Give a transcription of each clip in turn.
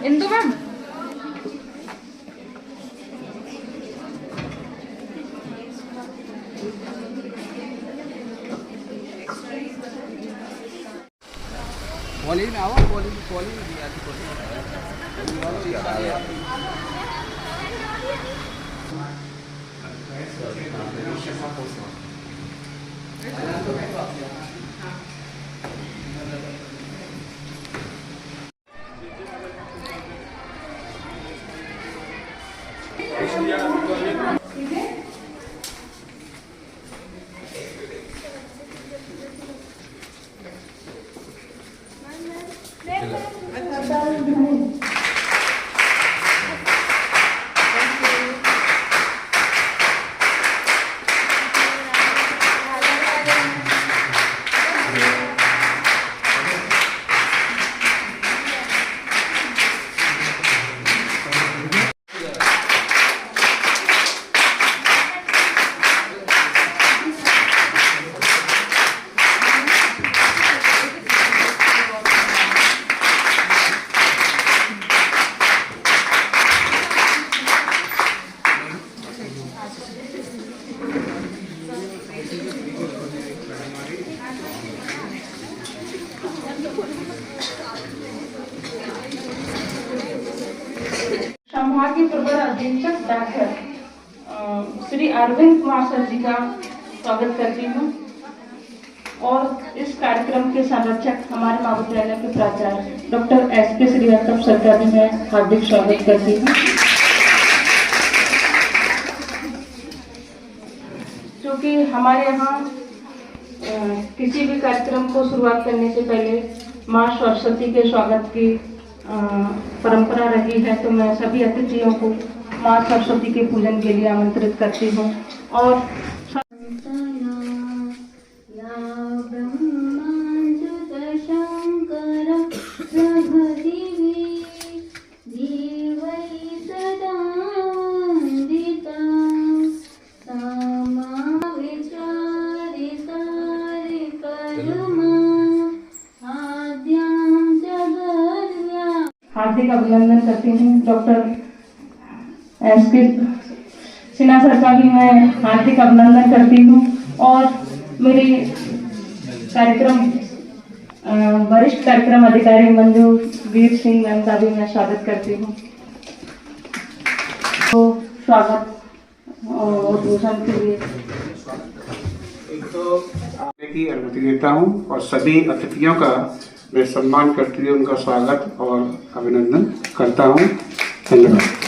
Indu ma'am college में आओ, college में दिया थी संभागीय प्रवर अधीक्षक डॉक्टर श्री अरविंद कुमार सर जी का स्वागत करती हूँ और इस कार्यक्रम के संरक्षक हमारे महाविद्यालय के प्राचार्य डॉक्टर SP श्रीवास्तव सर का भी मैं हार्दिक स्वागत करती हूँ। क्योंकि हमारे यहाँ किसी भी कार्यक्रम को शुरुआत करने से पहले माँ सरस्वती के स्वागत की परंपरा रही है, तो मैं सभी अतिथियों को माँ सरस्वती के पूजन के लिए आमंत्रित करती हूँ। और हार्दिक अभिनंदन करती हूँ डॉक्टर SP सिन्हा सर का भी मैं हार्दिक अभिनंदन करती हूँ और मेरी कार्यक्रम वरिष्ठ कार्यक्रम अधिकारी मंजूवीर सिंह मैम का भी मैं स्वागत करती हूँ। तो स्वागत और भूषण के लिए की अनुमति देता हूँ और सभी अतिथियों का मैं सम्मान करते हुए उनका स्वागत और अभिनंदन करता हूँ। धन्यवाद।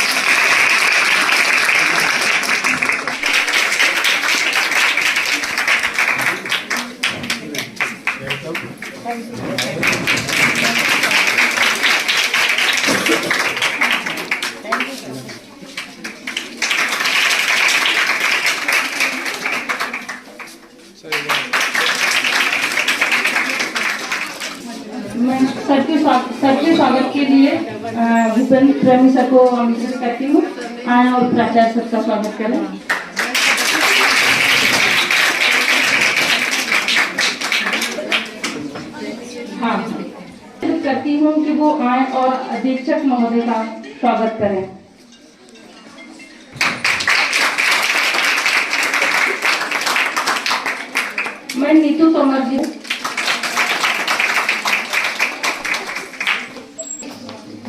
मैं सर के स्वागत के लिए भूपेंद्र प्रेमी सर को आमंत्रित करती हूँ। आए और प्राचार्य सर का स्वागत करें। हाँ, करती हूँ कि वो आए और अधीक्षक महोदय का स्वागत करें। मैं नीतू तोमर जी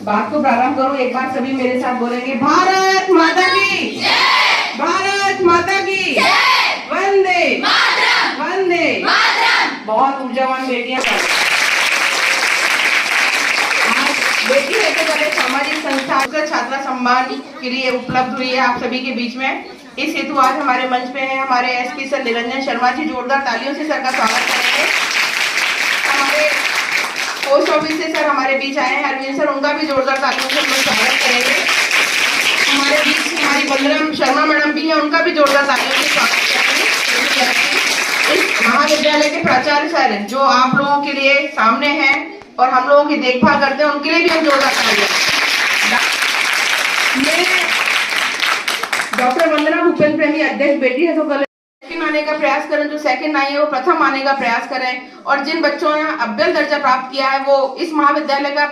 बात को प्रारंभ करूं। एक बार सभी मेरे साथ बोलेंगे, भारत माता की जय, भारत माता की जय, वंदे मातरम, वंदे मातरम। बहुत ऊर्जावान बेटियां बेटी है तो बड़े सामाजिक संस्था छात्रा सम्मान के लिए उपलब्ध हुई है आप सभी के बीच में। इस हेतु आज हमारे मंच पे है हमारे SP सर निरंजन शर्मा जी। जोरदार तालियों से सर का स्वागत करेंगे। हमारे पोस्ट ऑफिस से सर हमारे बीच आए हैं अरविंद सर, उनका भी जोरदार तालियों से हम स्वागत करेंगे। हमारे बीच हमारी बंदरम शर्मा मैडम भी है, उनका भी जोरदार तालियों से स्वागत करेंगे। इस महाविद्यालय के प्राचार्य सर जो आप लोगों के लिए सामने हैं और हम लोगों की देखभाल करते हैं, उनके लिए भी हम जोरदार तालियां। डॉक्टर वंदना भूपेंद्र प्रेमी अध्यक्ष बेटी है तो कल सेकंड आने का प्रयास करें, जो सेकंड आई है वो प्रथम आने का प्रयास करें, और जिन बच्चों ने अव्वल दर्जा प्राप्त किया है वो इस महाविद्यालय का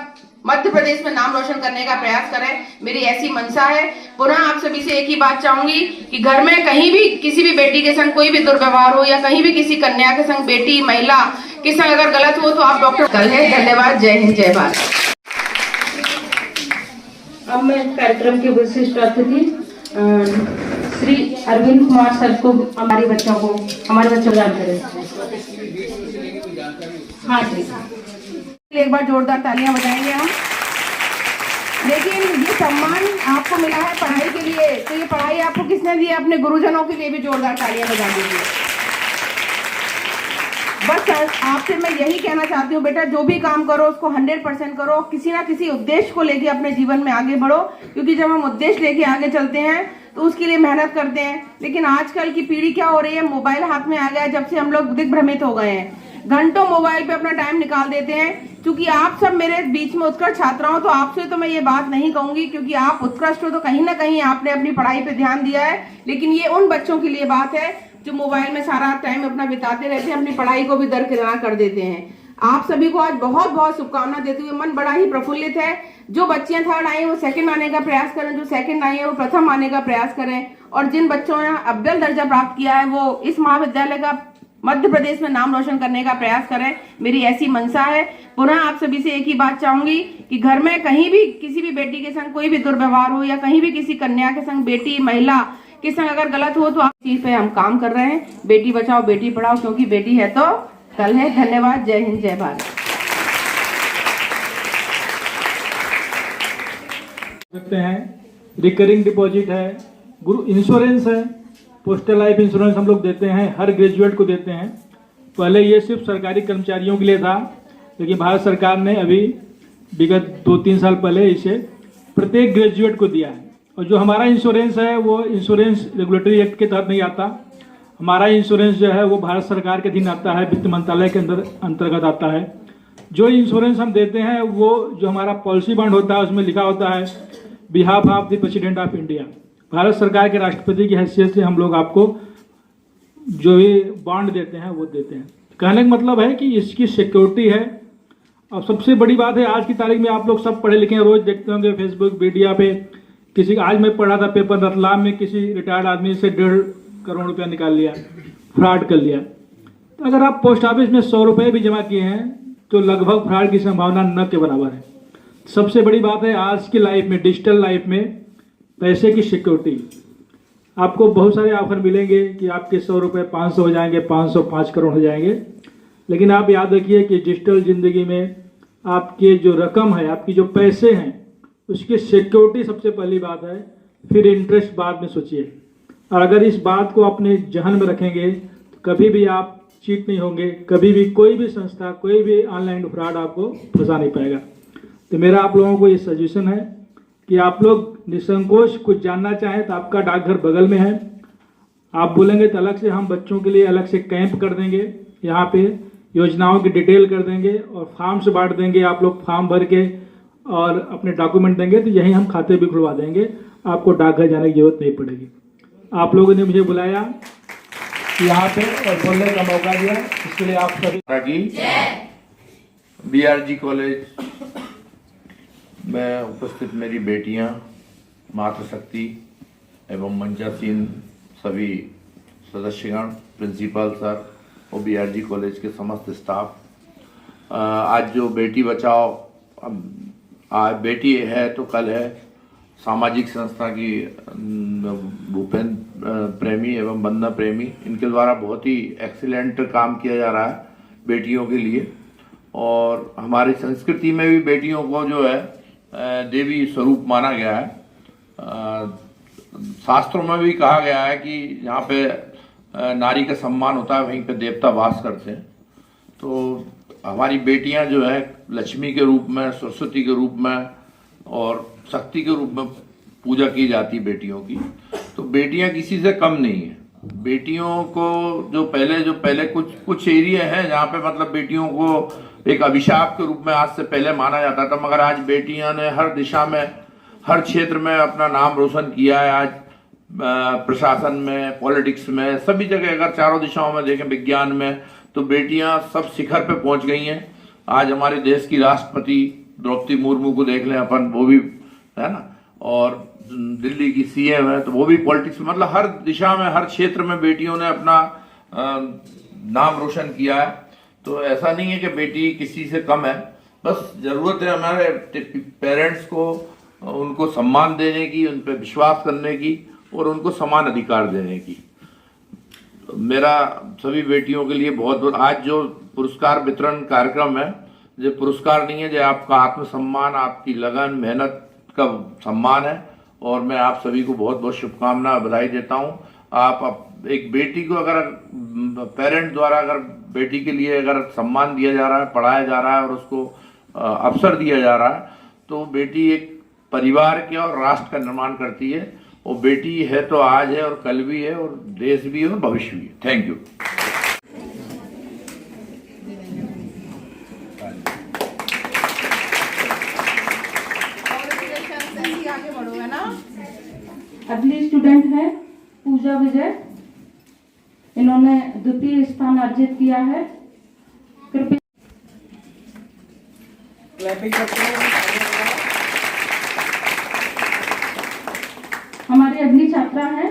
मध्य प्रदेश में नाम रोशन करने का प्रयास करें, मेरी ऐसी मंशा है। पुनः आप सभी से एक ही बात चाहूंगी कि घर में कहीं भी किसी भी बेटी के संग कोई भी दुर्व्यवहार हो या कहीं भी किसी कन्या के संग, बेटी महिला के संग अगर गलत हो तो आप डॉक्टर कल है। धन्यवाद। जय हिंद, जय भारत। अब मैं कार्यक्रम के विशिष्ट अतिथि श्री अरविंद कुमार सर को हमारे बच्चों प्रदान करें। हाँ जी, एक बार जोरदार तालियां बजाएंगे हम। लेकिन ये सम्मान आपको मिला है पढ़ाई के लिए, तो ये पढ़ाई आपको किसने दी है? अपने गुरुजनों के लिए भी जोरदार तालियां बजा दीजिए। बस आपसे मैं यही कहना चाहती हूँ, बेटा जो भी काम करो उसको 100% करो, किसी ना किसी उद्देश्य को लेके अपने जीवन में आगे बढ़ो, क्योंकि जब हम उद्देश्य लेके आगे चलते हैं तो उसके लिए मेहनत करते हैं। लेकिन आजकल की पीढ़ी क्या हो रही है, मोबाइल हाथ में आ गया है, जब से हम लोग दिग्भ्रमित हो गए हैं, घंटों मोबाइल पे अपना टाइम निकाल देते हैं। क्योंकि आप सब मेरे बीच में उत्कृष्ट छात्र हो, तो आपसे तो मैं ये बात नहीं कहूंगी, क्योंकि आप उत्कृष्ट हो तो कहीं ना कहीं आपने अपनी पढ़ाई पे ध्यान दिया है। लेकिन ये उन बच्चों के लिए बात है जो मोबाइल में सारा टाइम अपना बिताते रहते हैं, अपनी पढ़ाई को भी दरकिनार कर देते हैं। आप सभी को आज बहुत बहुत शुभकामना देते हुए मन बड़ा ही प्रफुल्लित है। जो बच्चियां थर्ड आई है वो सेकंड आने का प्रयास करें, जो सेकंड आई है वो प्रथम आने का प्रयास करें, और जिन बच्चों ने अव्वल दर्जा प्राप्त किया है वो इस महाविद्यालय का मध्य प्रदेश में नाम रोशन करने का प्रयास करें, मेरी ऐसी मंशा है। पुनः आप सभी से एक ही बात चाहूंगी कि घर में कहीं भी किसी भी बेटी के संग कोई भी दुर्व्यवहार हो या कहीं भी किसी कन्या के संग, बेटी महिला के संग अगर गलत हो तो आप चीज पे हम काम कर रहे हैं। बेटी बचाओ बेटी पढ़ाओ, क्योंकि बेटी है तो कल है। धन्यवाद। जय हिंद, जय भारत। सकते हैं रिकरिंग डिपॉजिट है, गुरु इंश्योरेंस है, पोस्टल लाइफ इंश्योरेंस हम लोग देते हैं, हर ग्रेजुएट को देते हैं। पहले ये सिर्फ सरकारी कर्मचारियों के लिए था, लेकिन भारत सरकार ने अभी विगत 2-3 साल पहले इसे प्रत्येक ग्रेजुएट को दिया है। और जो हमारा इंश्योरेंस है वो इंश्योरेंस रेगुलेटरी एक्ट के तहत नहीं आता। हमारा इंश्योरेंस जो है वो भारत सरकार के अधीन आता है, वित्त मंत्रालय के अंतर्गत आता है। जो इंश्योरेंस हम देते हैं वो जो हमारा पॉलिसी बॉन्ड होता है उसमें लिखा होता है behalf of the president of India. Bharat सरकार के राष्ट्रपति की हैसियत से हम लोग आपको जो भी बॉन्ड देते हैं वो देते हैं। कहने का मतलब है कि इसकी सिक्योरिटी है। और सबसे बड़ी बात है, आज की तारीख में आप लोग सब पढ़े लिखे हैं, रोज देखते होंगे फेसबुक मीडिया पे किसी, आज मैं पढ़ा था पेपर, रतलाम में किसी रिटायर्ड आदमी से 1.5 करोड़ रुपया निकाल लिया, फ्रॉड कर लिया। तो अगर आप पोस्ट ऑफिस में 100 रुपये भी जमा किए हैं तो लगभग फ्रॉड की संभावना न के बराबर है। सबसे बड़ी बात है आज की लाइफ में, डिजिटल लाइफ में पैसे की सिक्योरिटी। आपको बहुत सारे ऑफर मिलेंगे कि आपके 100 रुपये 500 हो जाएंगे, 500 5 करोड़ हो जाएंगे, लेकिन आप याद रखिए कि डिजिटल ज़िंदगी में आपके जो रकम है, आपकी जो पैसे हैं, उसकी सिक्योरिटी सबसे पहली बात है, फिर इंटरेस्ट बाद में सोचिए। और अगर इस बात को अपने जहन में रखेंगे तो कभी भी आप चीट नहीं होंगे, कभी भी कोई भी संस्था, कोई भी ऑनलाइन फ्रॉड आपको फंसा नहीं पाएगा। तो मेरा आप लोगों को ये सजेशन है कि आप लोग निसंकोच कुछ जानना चाहें तो आपका डाकघर बगल में है, आप बोलेंगे तो अलग से हम बच्चों के लिए अलग से कैंप कर देंगे, यहाँ पे योजनाओं की डिटेल कर देंगे और फॉर्म से बांट देंगे। आप लोग फॉर्म भर के और अपने डॉक्यूमेंट देंगे तो यहीं हम खाते भी खुलवा देंगे, आपको डाकघर जाने की जरूरत नहीं पड़ेगी। आप लोगों ने मुझे बुलाया यहाँ पे और बोलने का मौका दिया, इसके लिए आप सभी बीआरजी कॉलेज में उपस्थित मेरी बेटियां, मातृशक्ति एवं मंचासीन सभी सदस्यगण, प्रिंसिपल सर और बीआरजी कॉलेज के समस्त स्टाफ, आज जो बेटी बचाओ, आज बेटी है तो कल है, सामाजिक संस्था की भूपेंद्र प्रेमी एवं वंदना प्रेमी, इनके द्वारा बहुत ही एक्सीलेंट काम किया जा रहा है बेटियों के लिए। और हमारी संस्कृति में भी बेटियों को जो है देवी स्वरूप माना गया है। शास्त्रों में भी कहा गया है कि जहाँ पे नारी का सम्मान होता है वहीं पे देवता वास करते हैं। तो हमारी बेटियां जो है लक्ष्मी के रूप में, सरस्वती के रूप में और शक्ति के रूप में पूजा की जाती बेटियों की। तो बेटियां किसी से कम नहीं है। बेटियों को जो पहले कुछ एरिया है जहाँ पे मतलब बेटियों को एक अभिशाप के रूप में आज से पहले माना जाता था, मगर आज बेटियां ने हर दिशा में, हर क्षेत्र में अपना नाम रोशन किया है। आज प्रशासन में, पॉलिटिक्स में, सभी जगह अगर चारों दिशाओं में देखें, विज्ञान में, तो बेटियां सब शिखर पे पहुंच गई हैं। आज हमारे देश की राष्ट्रपति द्रौपदी मुर्मू को देख लें अपन, वो भी है ना, और दिल्ली की सीएम है, तो वो भी पॉलिटिक्स में, मतलब हर दिशा में, हर क्षेत्र में बेटियों ने अपना नाम रोशन किया है। तो ऐसा नहीं है कि बेटी किसी से कम है, बस जरूरत है हमारे पेरेंट्स को उनको सम्मान देने की, उन पर विश्वास करने की और उनको समान अधिकार देने की। मेरा सभी बेटियों के लिए बहुत बहुत, आज जो पुरस्कार वितरण कार्यक्रम है, जो पुरस्कार नहीं है, जो आपका आत्मसम्मान, आपकी लगन, मेहनत का सम्मान है। और मैं आप सभी को बहुत बहुत शुभकामना, बधाई देता हूँ। आप एक बेटी को अगर पेरेंट द्वारा अगर बेटी के लिए अगर सम्मान दिया जा रहा है, पढ़ाया जा रहा है और उसको अवसर दिया जा रहा है, तो बेटी एक परिवार के और राष्ट्र का निर्माण करती है। और बेटी है तो आज है और कल भी है और देश भी है और भविष्य भी है। Thank you. आगे बढ़ोगे ना। अगली स्टूडेंट है पूजा विजय, इन्होंने द्वितीय स्थान अर्जित किया है। कृपया हमारी अगली छात्रा है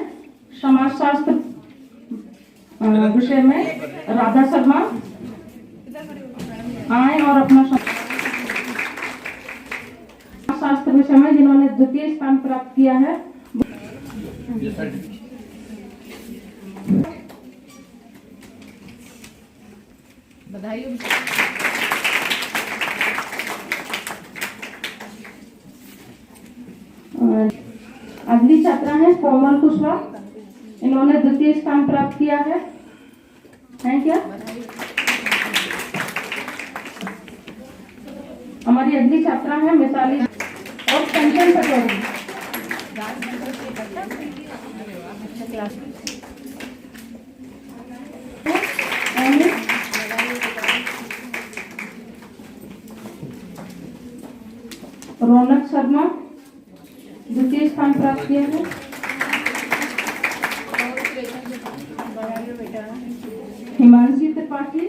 समाजशास्त्र विषय में राधा शर्मा, आए और अपना समाजशास्त्र विषय में जिन्होंने द्वितीय स्थान प्राप्त किया है। बधाई। अगली छात्रा है कोमल कुशवाहा, इन्होंने द्वितीय स्थान प्राप्त किया है। क्या हमारी अगली छात्रा है मिसाली और कंचन पटौड़ी। रौनक शर्मा द्वितीय स्थान प्राप्त किया है। हिमांशी त्रिपाठी,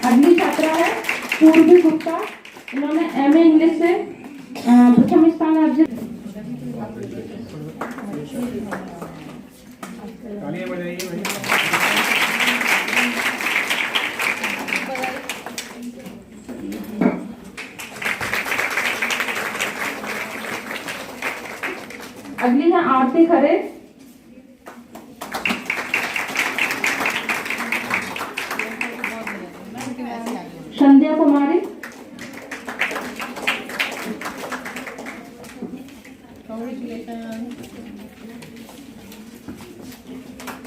अगली छात्रा है पूर्वी गुप्ता, इन्होंने एमए इंग्लिश से प्रथम स्थान अर्जित। अगली है आरती खरे, संध्या कुमारी,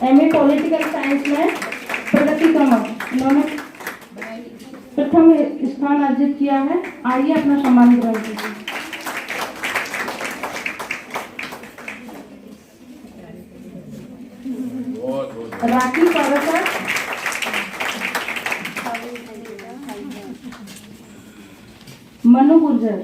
एमए पॉलिटिकल साइंस में प्रगति क्रमांक, इन्होंने प्रथम स्थान अर्जित किया है। आइए अपना सम्मान ग्रहण कीजिए। राखी पारकर, मनु गुर्जर,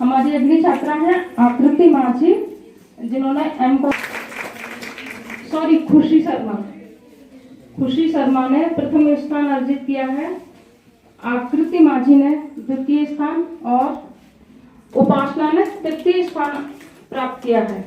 हमारी अगली छात्रा है आकृति माझी, जिन्होंने खुशी शर्मा ने प्रथम स्थान अर्जित किया है। आकृति माझी ने द्वितीय स्थान और उपासना ने तृतीय स्थान प्राप्त किया है।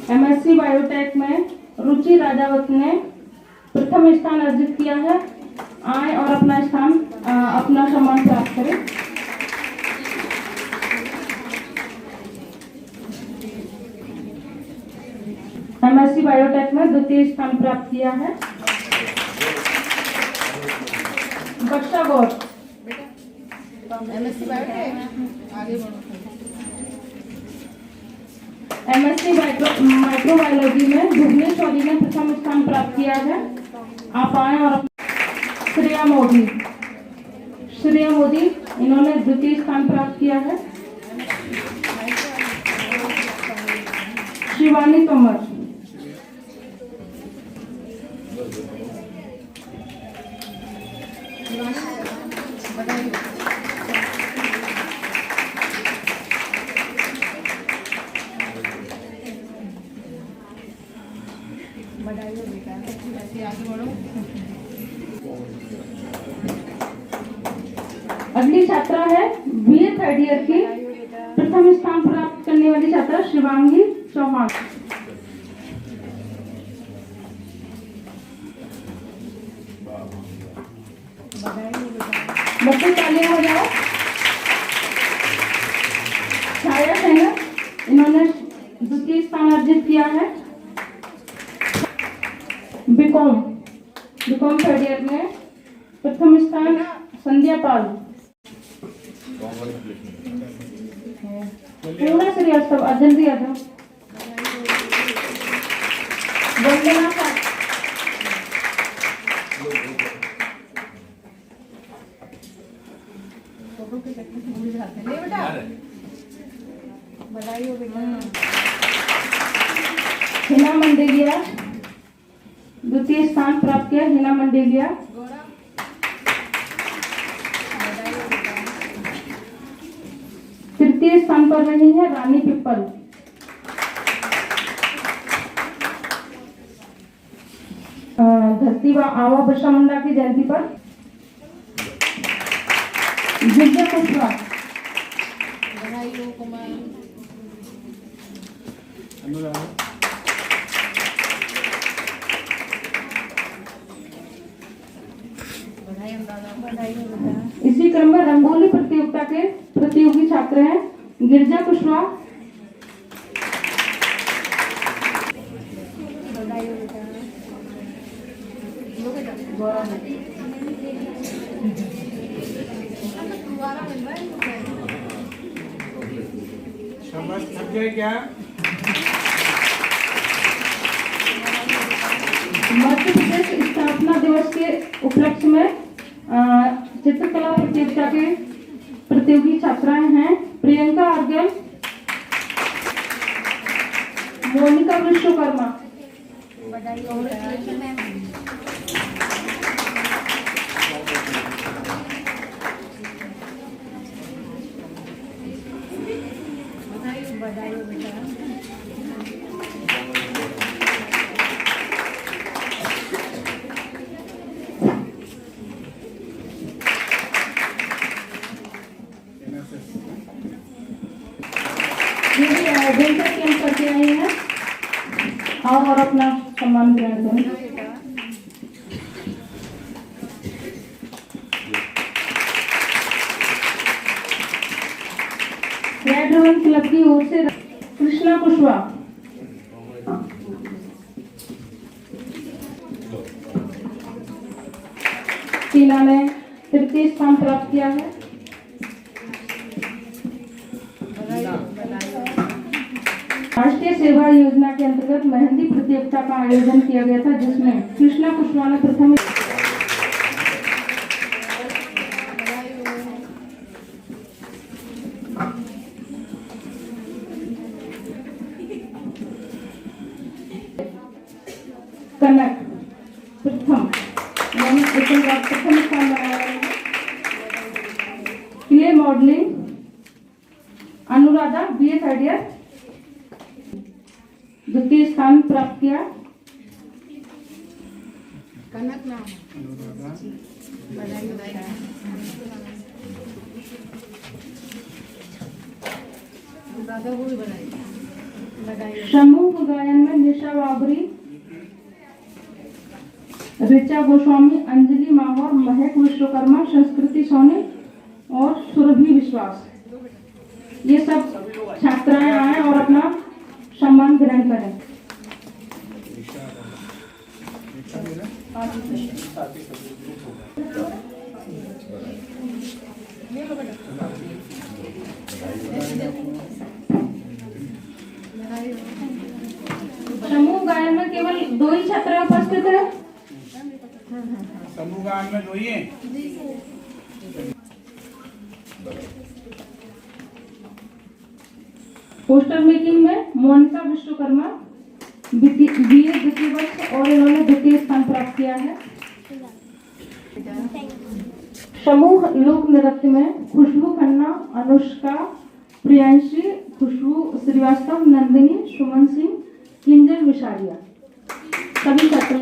एमएससी बायोटेक में रुचि राजावत ने प्रथम स्थान अर्जित किया है। आए और अपना सम्मान प्राप्त करें। एमएससी बायोटेक में द्वितीय स्थान प्राप्त किया है। वर्षा गौर। MSc माइक्रोबायोलॉजी में भुवनेश्वरी ने प्रथम स्थान प्राप्त किया है। आप आए और श्रेया मोदी इन्होंने द्वितीय स्थान प्राप्त किया है। शिवानी तोमर, अगली छात्रा है BA थर्ड ईयर की प्रथम स्थान प्राप्त करने वाली छात्रा शिवांगी चौहान। बच्चे तालियां हो जाओ। छाया सेना इन्होंने द्वितीय स्थान अर्जित किया है। बीकॉम थर्ड ईयर में प्रथम स्थान संध्या पाल। पूरा श्रीवास्तव जल्दी आ जाओ। वंदना हिना मंडेलिया द्वितीय स्थान प्राप्त किया। हिना मंडेलिया तृतीय स्थान पर रही है रानी पिप्पल। धरती व आवा बिरसा मुंडा की जयंती पर गिरजा कुशवाहा इसी क्रम में रंगोली प्रतियोगिता के प्रतियोगी छात्र हैं गिरजा कुशवाहा, क्या मध्य प्रदेश स्थापना दिवस के उपलक्ष्य में चित्रकला प्रतियोगिता के प्रतियोगी छात्राएं हैं प्रियंका आर्गल, मोनिका विश्वकर्मा। करके आई हैं और अपना सम्मान ग्रहण करें। रेड रिबन क्लब की ओर से कृष्णा कुशवाहा, टीना ने तृतीय स्थान प्राप्त किया है। राष्ट्रीय सेवा योजना के अंतर्गत मेहंदी प्रतियोगिता का आयोजन किया गया था जिसमें कृष्णा कुशवाहा ने प्रथम कनक प्रथम स्थान बनाया है। Clay modelling Anuradha BA third year द्वितीय स्थान प्राप्त किया। समूह गायन में निशा बाबरी, ऋचा गोस्वामी, अंजलि माहौर, महक विश्वकर्मा, संस्कृति सोनी और सुरभि विश्वास, ये सब छात्राएं आए और अपना सम्मान ग्रहण करें। समूह गायन में केवल 2 ही छात्र उपस्थित है। समूह गान में જોઈએ पोस्टर मेकिंग में मोनिका विश्वकर्मा BA द्वितीय वर्ष और इन्होंने द्वितीय स्थान प्राप्त किया है। समूह लोक नृत्य में खुशबू खन्ना, अनुष्का, प्रियांशी, खुशबू श्रीवास्तव, नंदिनी, सुमन सिंह, किंजल विशारिया सभी छात्र।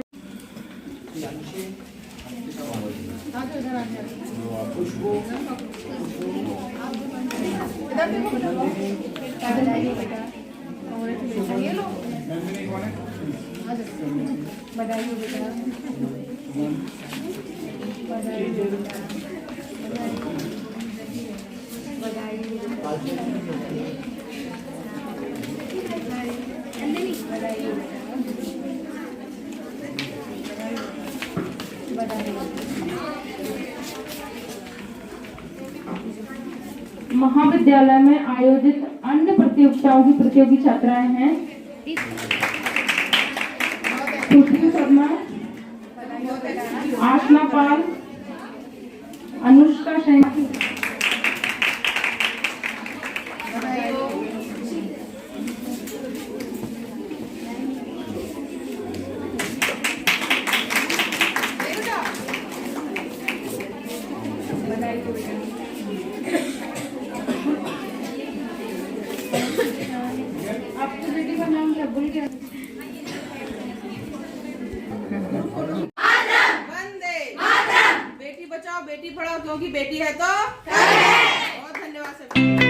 महाविद्यालय में आयोजित अन्य प्रतियोगिताओं की प्रतियोगी छात्राएं हैं खुशबू शर्मा, आसना पाल, अनुष्का शैनी। आपकी बेटी का नाम क्या बोल के बेटी बचाओ बेटी पढ़ाओ क्योंकि बेटी है तो बहुत धन्यवाद सभी।